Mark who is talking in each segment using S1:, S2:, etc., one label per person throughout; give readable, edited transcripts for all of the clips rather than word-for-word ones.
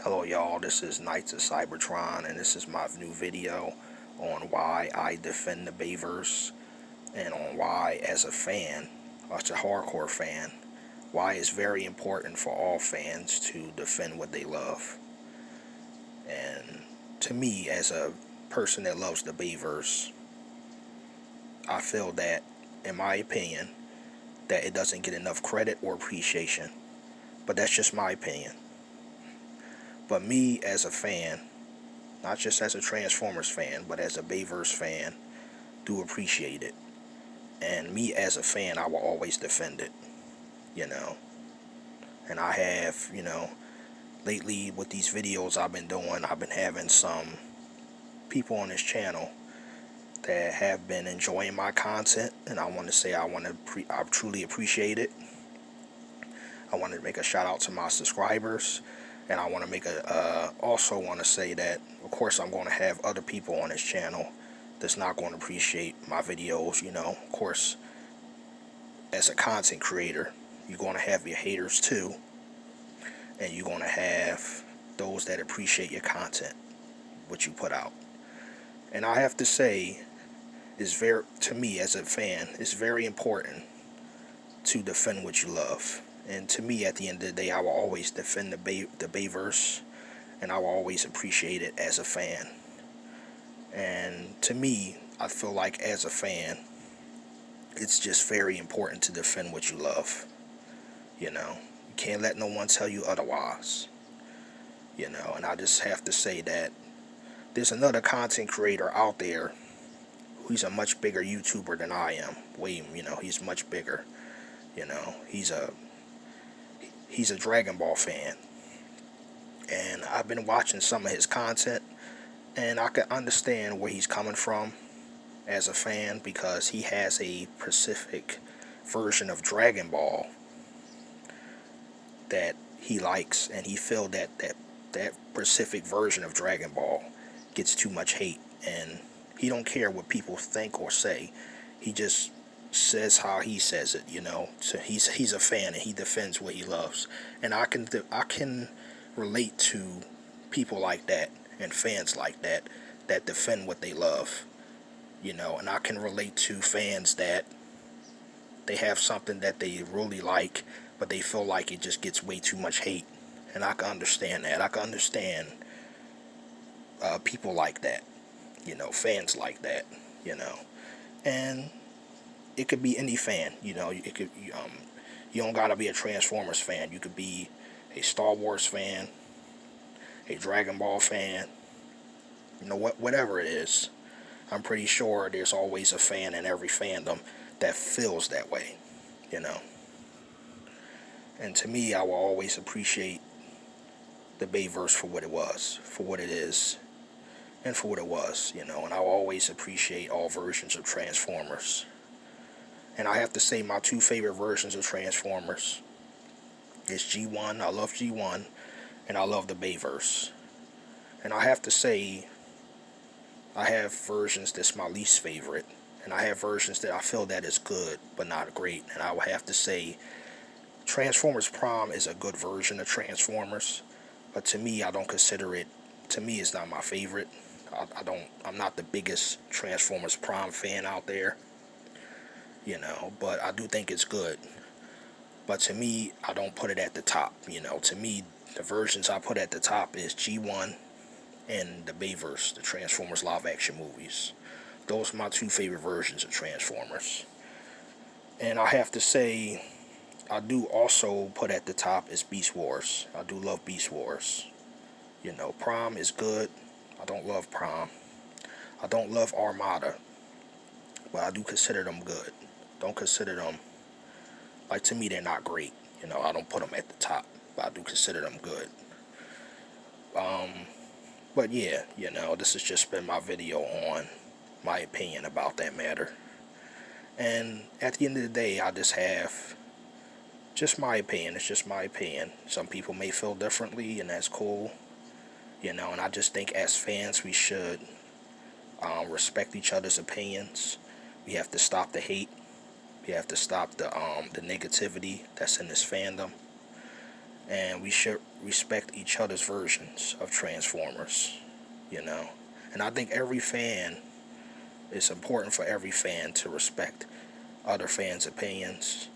S1: Hello y'all, this is Knights of Cybertron, and this is my new video on why I defend the Bayverse, and on why, as a fan, as a hardcore fan, why it's very important for all fans to defend what they love. And to me, as a person that loves the Bayverse, I feel that, in my opinion, that it doesn't get enough credit or appreciation. But that's just my opinion. But me as a fan, not just as a Transformers fan, but as a Bayverse fan, do appreciate it. And me as a fan, I will always defend it, you know. And I have, lately with these videos I've been doing, I've been having some people on this channel that have been enjoying my content, and I want to say I truly appreciate it. I want to make a shout out to my subscribers, and I want to also want to say that, of course, I'm going to have other people on this channel that's not going to appreciate my videos. Of course, as a content creator, you're going to have your haters too, and you're going to have those that appreciate your content, what you put out. And I have to say, to me as a fan, it's very important to defend what you love. And to me, at the end of the day, I will always defend the Bayverse, and I will always appreciate it as a fan. And to me, I feel like as a fan, it's just very important to defend what you love. You can't let no one tell you otherwise. And I just have to say that there's another content creator out there who's a much bigger YouTuber than I am. He's much bigger. He's a Dragon Ball fan. And I've been watching some of his content, and I can understand where he's coming from as a fan, because he has a specific version of Dragon Ball that he likes, and he feel that specific version of Dragon Ball gets too much hate, and he don't care what people think or say. He just says how he says it, So he's a fan, and he defends what he loves. And I can relate to people like that and fans like that defend what they love, And I can relate to fans that they have something that they really like, but they feel like it just gets way too much hate. And I can understand that. I can understand people like that, fans like that, And it could be any fan, you don't gotta be a Transformers fan. You could be a Star Wars fan, a Dragon Ball fan, whatever it is. I'm pretty sure there's always a fan in every fandom that feels that way, And to me, I will always appreciate the Bayverse for what it was, for what it is, and for what it was, And I will always appreciate all versions of Transformers. And I have to say, my two favorite versions of Transformers is G1. I love G1, and I love the Bayverse. And I have to say, I have versions that's my least favorite, and I have versions that I feel that is good but not great. And I would have to say, Transformers Prime is a good version of Transformers, but to me, I don't consider it. To me, it's not my favorite. I'm not the biggest Transformers Prime fan out there, but I do think it's good. But to me, I don't put it at the top. To me, the versions I put at the top is G1 and the Bayverse, the Transformers live action movies. Those are my two favorite versions of Transformers. And I have to say, I do also put at the top is Beast Wars. I do love Beast Wars. Prime is good. I don't love Prime. I don't love Armada, but I do consider them good. Don't consider them, to me, they're not great. I don't put them at the top, but I do consider them good. But yeah, this has just been my video on my opinion about that matter. And at the end of the day, I just have just my opinion. It's just my opinion. Some people may feel differently, and that's cool. And I just think as fans, we should respect each other's opinions. We have to stop the hate. We have to stop the negativity that's in this fandom. and we should respect each other's versions of Transformers, you know. And I think every fan, it's important for every fan to respect other fans' opinions.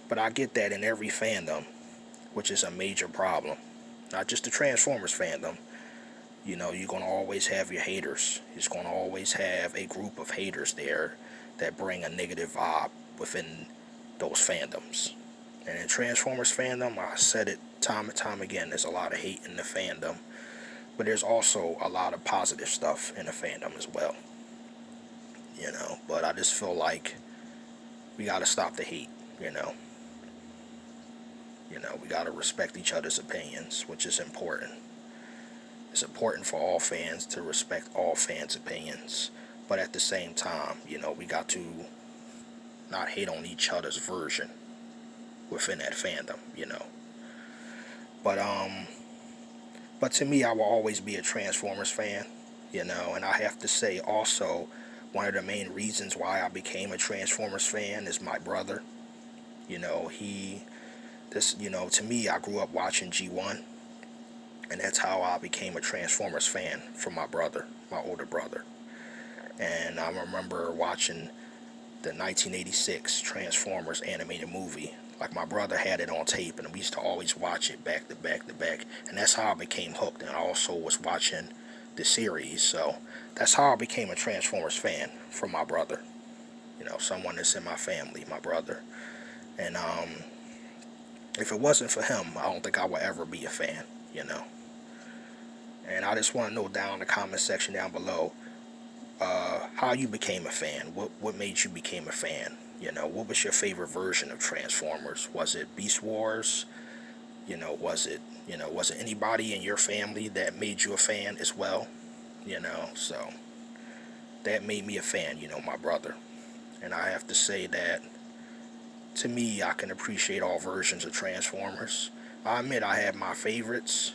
S1: But I get that in every fandom, which is a major problem. Not just the Transformers fandom. You know, you're going to always have your haters. You're going to always have a group of haters there that bring a negative vibe within those fandoms. And in Transformers fandom, I said it time and time again, there's a lot of hate in the fandom. But there's also a lot of positive stuff in the fandom as well. You know, but I just feel like we got to stop the hate, you know. You know, we got to respect each other's opinions, which is important. It's important for all fans to respect all fans' opinions. But at the same time, you know, we got to not hate on each other's version within that fandom, you know. But to me, I will always be a Transformers fan, you know, and I have to say also, one of the main reasons why I became a Transformers fan is my brother. You know, to me, I grew up watching G1, and that's how I became a Transformers fan from my brother, my older brother. And I remember watching the 1986 Transformers animated movie. Like, my brother had it on tape, and we used to always watch it back to back to back. And that's how I became hooked. And I also was watching the series. So that's how I became a Transformers fan, from my brother. You know, someone that's in my family, my brother. And if it wasn't for him, I don't think I would ever be a fan, you know. And I just want to know down in the comment section down below how you became a fan. What made you become a fan? You know, what was your favorite version of Transformers? Was it Beast Wars? Was it anybody in your family that made you a fan as well? You know, so that made me a fan, you know, my brother. And I have to say that, to me, I can appreciate all versions of Transformers. I admit I have my favorites,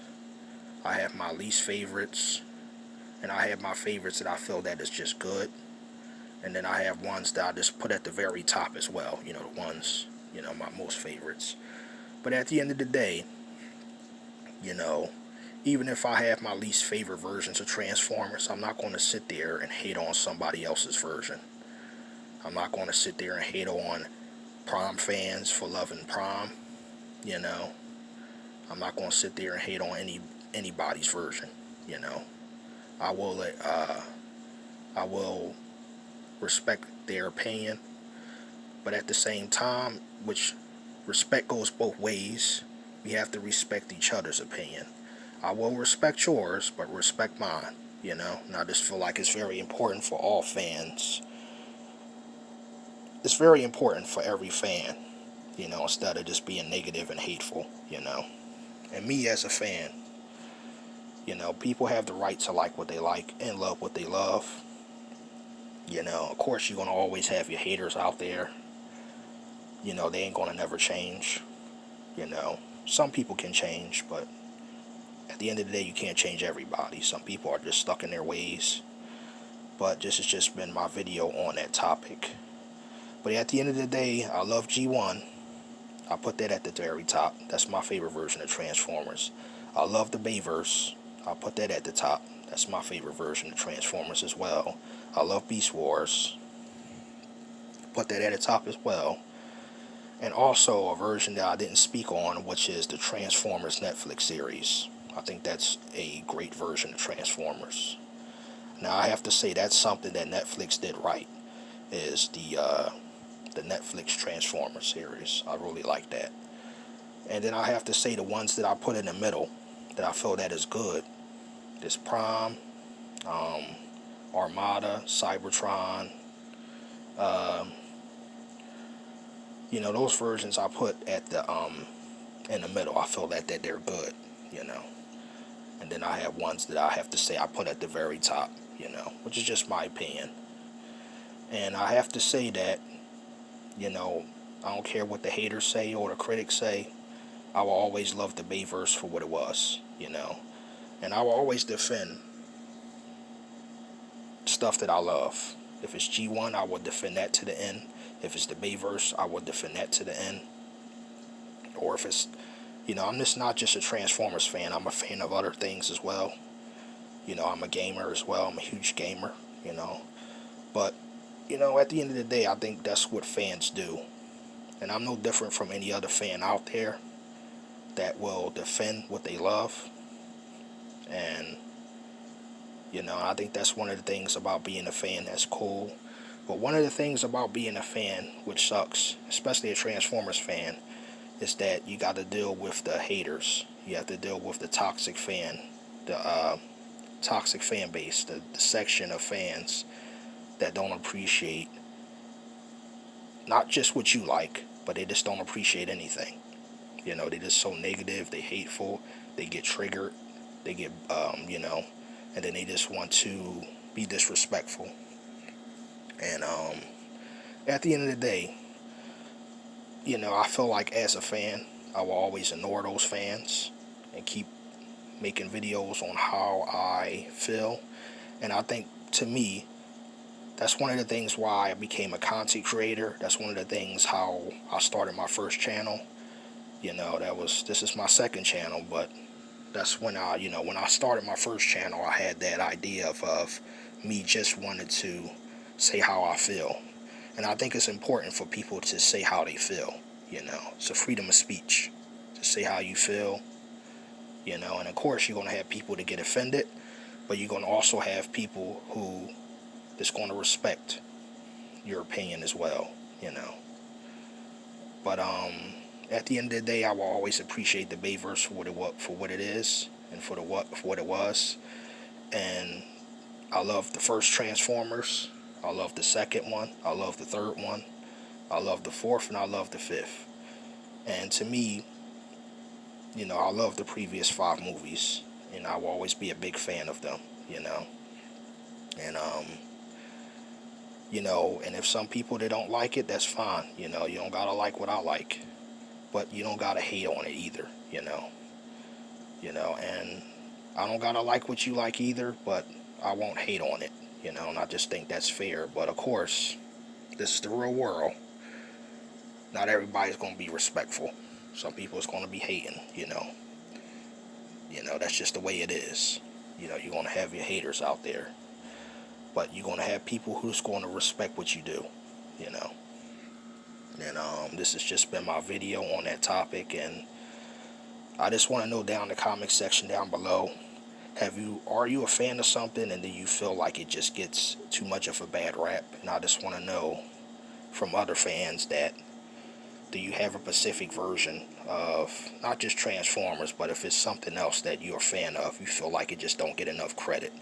S1: I have my least favorites, and I have my favorites that I feel that is just good. And then I have ones that I just put at the very top as well. You know, the ones, you know, my most favorites. But at the end of the day, you know, even if I have my least favorite versions of Transformers, I'm not going to sit there and hate on somebody else's version. I'm not going to sit there and hate on Prom fans for loving Prom, you know. I'm not going to sit there and hate on anybody's version, you know. I will respect their opinion, but at the same time, which respect goes both ways, we have to respect each other's opinion. I will respect yours, but respect mine, you know. And I just feel like it's very important for all fans. It's very important for every fan, you know, instead of just being negative and hateful, you know. And me as a fan, you know, people have the right to like what they like and love what they love. You know, of course, you're going to always have your haters out there. You know, they ain't going to never change. You know, some people can change, but at the end of the day, you can't change everybody. Some people are just stuck in their ways. But this has just been my video on that topic. But at the end of the day, I love G1. I put that at the very top. That's my favorite version of Transformers. I love the Bayverse. I'll put that at the top. That's my favorite version of Transformers as well. I love Beast Wars. Put that at the top as well. And also a version that I didn't speak on, which is the Transformers Netflix series. I think that's a great version of Transformers. Now, I have to say that's something that Netflix did right, is the Netflix Transformers series. I really like that. And then I have to say the ones that I put in the middle that I feel that is good. There's Prime, Armada, Cybertron. You know, those versions I put at the in the middle. I feel that they're good, you know. And then I have ones that I have to say I put at the very top, you know, which is just my opinion. And I have to say that, you know, I don't care what the haters say or the critics say. I will always love the Bayverse for what it was, you know. And I will always defend stuff that I love. If it's G1, I will defend that to the end. If it's the Bayverse, I will defend that to the end. Or if it's You know, I'm just not just a Transformers fan. I'm a fan of other things as well. You know, I'm a gamer as well. I'm a huge gamer, you know. But, you know, at the end of the day, I think that's what fans do. And I'm no different from any other fan out there that will defend what they love. And, you know, I think that's one of the things about being a fan that's cool. But one of the things about being a fan, which sucks, especially a Transformers fan, is that you got to deal with the haters. You have to deal with the toxic fan, the toxic fan base, the section of fans that don't appreciate not just what you like, but they just don't appreciate anything. You know, they just so negative, they hateful, they get triggered, they get, you know, and then they just want to be disrespectful. And at the end of the day, you know, I feel like as a fan, I will always ignore those fans and keep making videos on how I feel. And I think, to me, that's one of the things why I became a content creator. That's one of the things how I started my first channel. You know, this is my second channel, but that's when you know, when I started my first channel, I had that idea of me just wanted to say how I feel. And I think it's important for people to say how they feel, you know. It's a freedom of speech to say how you feel, you know. And of course, you're going to have people that get offended, but you're going to also have people who is going to respect your opinion as well, you know. But at the end of the day, I will always appreciate the Bayverse for what it is and for what it was. And I love the first Transformers. I love the second one. I love the third one. I love the fourth, and I love the fifth. And to me, you know, I love the previous 5 movies, and I will always be a big fan of them, you know. And you know, and if some people they don't like it, that's fine. You know, you don't gotta like what I like, but you don't gotta hate on it either. You know. You know, and I don't gotta like what you like either, but I won't hate on it. You know, and I just think that's fair. But of course, this is the real world. Not everybody's gonna be respectful. Some people is gonna be hating. You know. You know, that's just the way it is. You know, you're gonna have your haters out there, but you're gonna have people who's gonna respect what you do. You know. And this has just been my video on that topic, and I just want to know down in the comment section down below, are you a fan of something and do you feel like it just gets too much of a bad rap? And I just want to know from other fans that, do you have a specific version of not just Transformers, but if it's something else that you're a fan of, you feel like it just don't get enough credit?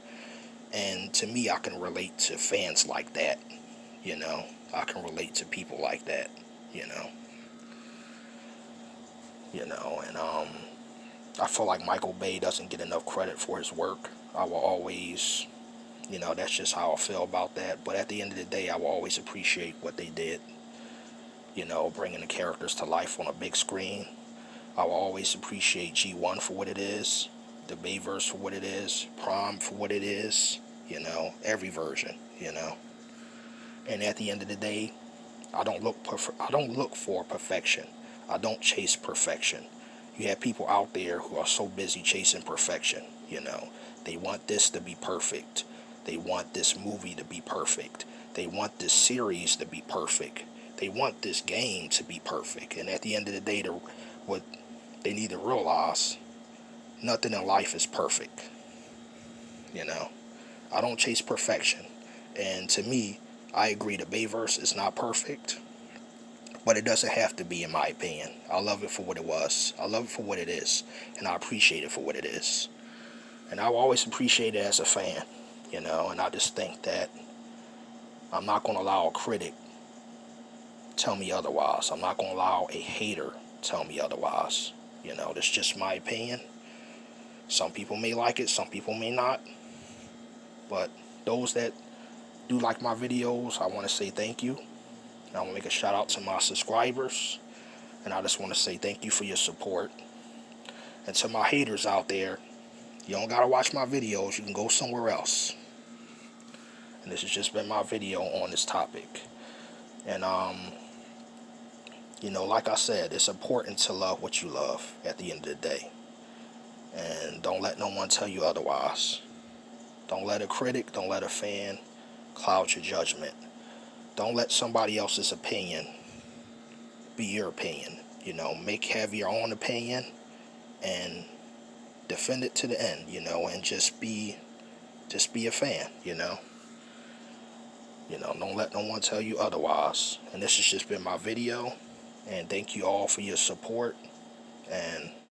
S1: And to me, I can relate to fans like that, you know. I can relate to people like that, you know. And I feel like Michael Bay doesn't get enough credit for his work. I will always, you know, that's just how I feel about that. But at the end of the day, I will always appreciate what they did, you know, bringing the characters to life on a big screen. I will always appreciate G1 for what it is, the Bayverse for what it is, Prime for what it is, you know, every version, you know. And at the end of the day, I don't look for perfection. I don't chase perfection. You have people out there who are so busy chasing perfection, you know. They want this to be perfect. They want this movie to be perfect. They want this series to be perfect. They want this game to be perfect. And at the end of the day, what they need to realize, nothing in life is perfect, you know. I don't chase perfection. And to me, I agree the Bayverse is not perfect, but it doesn't have to be, in my opinion. I love it for what it was. I love it for what it is, and I appreciate it for what it is. And I will always appreciate it as a fan, you know. And I just think that I'm not going to allow a critic tell me otherwise. I'm not going to allow a hater tell me otherwise. You know, that's just my opinion. Some people may like it, some people may not. But those that do like my videos, I want to say thank you. And I want to make a shout out to my subscribers. And I just want to say thank you for your support. And to my haters out there, you don't got to watch my videos. You can go somewhere else. And this has just been my video on this topic. And You know, like I said, it's important to love what you love at the end of the day. And don't let no one tell you otherwise. Don't let a critic, don't let a fan cloud your judgment. Don't let somebody else's opinion be your opinion. You know, have your own opinion and defend it to the end, you know, and just be a fan, you know. You know, don't let no one tell you otherwise. And this has just been my video. And thank you all for your support. And